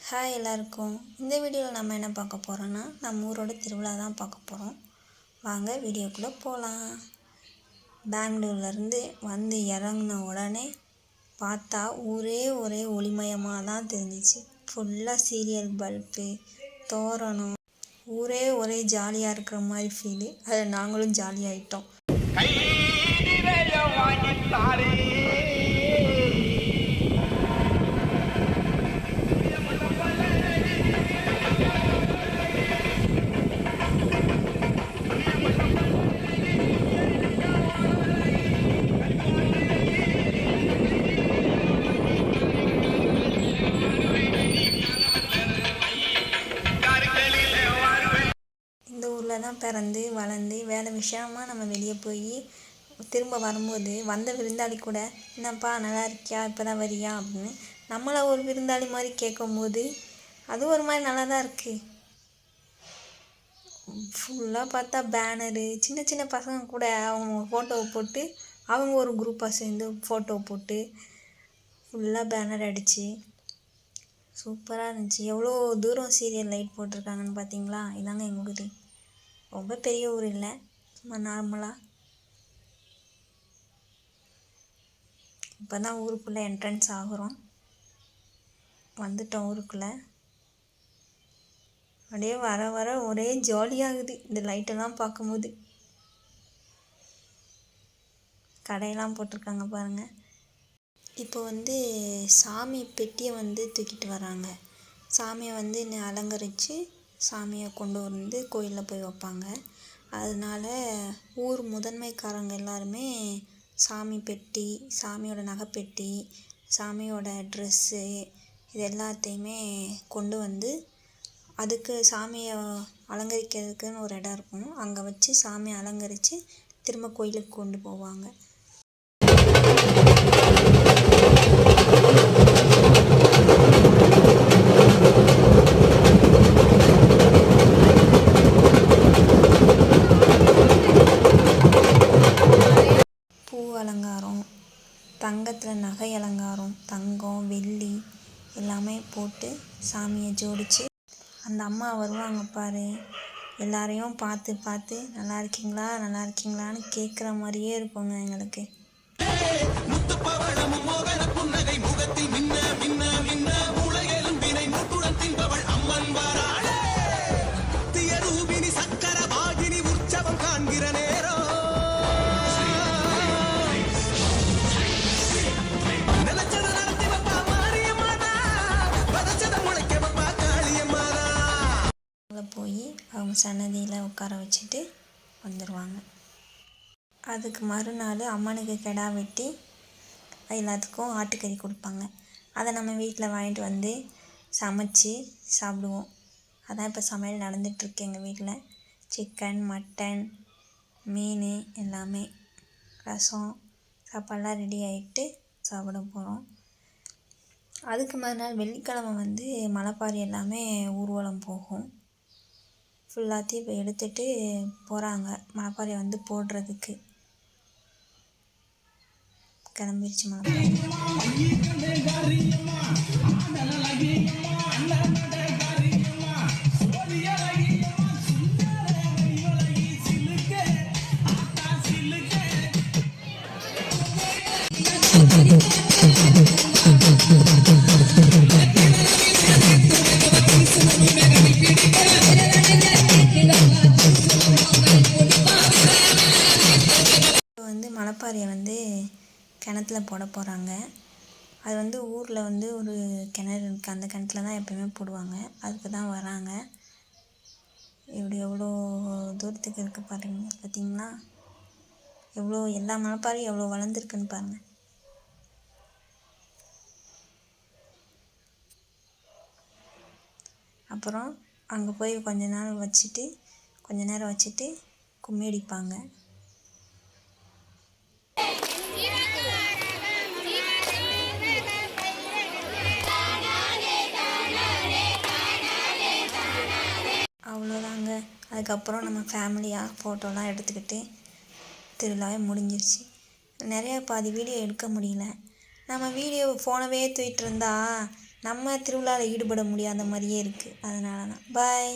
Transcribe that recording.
Hi எல்லாருக்கும். இந்த வீடியோவில் நம்ம என்ன பார்க்க போகிறோன்னா, நம்ம ஊரோட திருவிழா தான் பார்க்க போகிறோம். வாங்க வீடியோக்குள்ளே போகலாம். பெங்களூர்லேருந்து வந்து இறங்கின உடனே பார்த்தா ஒரே ஒளிமயமாக தான் தெரிஞ்சிச்சு. ஃபுல்லாக சீரியல் பல்பு, தோரணம், ஒரே ஜாலியாக இருக்கிற மாதிரி ஃபீலு. அதில் நாங்களும் ஜாலியாகிட்டோம். தான் பிறந்து வளர்ந்து வேலை விஷயமாக நம்ம வெளியே போய் திரும்ப வரும்போது வந்த விருந்தாளி கூட என்னப்பா நல்லா இருக்கியா, இப்போ தான் வரியா அப்படின்னு நம்மளை ஒரு விருந்தாளி மாதிரி கேட்கும்போது அது ஒரு மாதிரி நல்லா தான் இருக்குது. ஃபுல்லாக பார்த்தா பேனரு, சின்ன பசங்க கூட அவங்க ஃபோட்டோவை போட்டு அவங்க ஒரு குரூப்பாக சேர்ந்து ஃபோட்டோ போட்டு ஃபுல்லாக பேனர் அடித்து சூப்பராக இருந்துச்சு. எவ்வளோ தூரம் சீரியல் லைட் போட்டிருக்காங்கன்னு பார்த்தீங்களா? இதாங்க எங்கள் ஊர். ரொம்ப பெரிய ஊர் இல்லை, சும்மா நார்மலாக. இப்போ தான் ஊருக்குள்ளே என்ட்ரன்ஸ் ஆகுறோம். வந்துட்டோம் ஊருக்குள்ளே. அப்படியே வர ஒரே ஜாலியாகுது இந்த லைட்டெல்லாம் பார்க்கும்போது. கடையெல்லாம் போட்டிருக்காங்க பாருங்கள். இப்போ சாமி பெட்டியை தூக்கிட்டு வராங்க. சாமியை அலங்கரித்து சாமியை கொண்டு வந்து கோயிலில் போய் வைப்பாங்க. அதனால ஊர் முதன்மைக்காரங்க எல்லாருமே சாமி பெட்டி, சாமியோட நகைப்பெட்டி, சாமியோட ட்ரெஸ்ஸு இது எல்லாத்தையுமே கொண்டு வந்து அதுக்கு சாமியை அலங்கரிக்கிறதுக்குன்னு ஒரு இடம் இருக்கும். அங்கே வச்சு சாமியை அலங்கரித்து திரும்ப கோயிலுக்கு கொண்டு போவாங்க. அலங்காரம், தங்கத்தில் நகை அலங்காரம், தங்கம் வெள்ளி எல்லாமே போட்டு சாமியை ஜோடித்து அந்த அம்மா வருவாங்க பாரு. எல்லாரையும் பார்த்து நல்லா இருக்கீங்களான்னு கேட்குற மாதிரியே இருக்குங்க எங்களுக்கு. போய் அவங்க சன்னதியில் உட்கார வச்சுட்டு வந்துடுவாங்க. அதுக்கு மறுநாள் அம்மனுக்கு கிடா வெட்டி எல்லாத்துக்கும் ஆட்டுக்கறி கொடுப்பாங்க. அதை நம்ம வீட்டில் வாங்கிட்டு வந்து சமைச்சி சாப்பிடுவோம். அதான் இப்போ சமையல் நடந்துகிட்ருக்கு எங்கள் வீட்டில். சிக்கன், மட்டன், மீன் எல்லாமே, ரசம், சாப்பாடெலாம் ரெடி ஆகிட்டு சாப்பிட போகிறோம். அதுக்கு மறுநாள் வெள்ளிக்கிழமை மலைப்பாரி எல்லாமே ஊர்வலம் போகும். ஃபுல்லாத்தையும் இப்போ எடுத்துகிட்டு போகிறாங்க மலைப்பாறையை போடுறதுக்கு. கிளம்பிடுச்சு மலைப்பாறை. மலைப்பாறையை கிணத்துல போட போகிறாங்க. அது ஊரில் ஒரு கிணறு இருக்குது. அந்த கிணத்துல தான் எப்போயுமே போடுவாங்க. அதுக்கு தான் வராங்க. இப்படி எவ்வளோ தூரத்துக்கு இருக்குது பார்த்தீங்களா? எவ்வளோ எல்லா மலைப்பாறையும் எவ்வளோ வளர்ந்துருக்குன்னு பாருங்கள். அப்புறம் அங்கே போய் கொஞ்ச நேரம் வச்சுட்டு கும்மி அடிப்பாங்க. அவ்வளோதாங்க. அதுக்கப்புறம் நம்ம ஃபேமிலியாக ஃபோட்டோலாம் எடுத்துக்கிட்டு திருவிழாவே முடிஞ்சிருச்சு. நிறையா பாதி வீடியோ எடுக்க முடியல. நம்ம வீடியோ ஃபோனவே தூக்கிட்டு இருந்தால் நம்ம திருவிழாவில் ஈடுபட முடியாத மாதிரியே இருக்குது. அதனால தான். பாய்.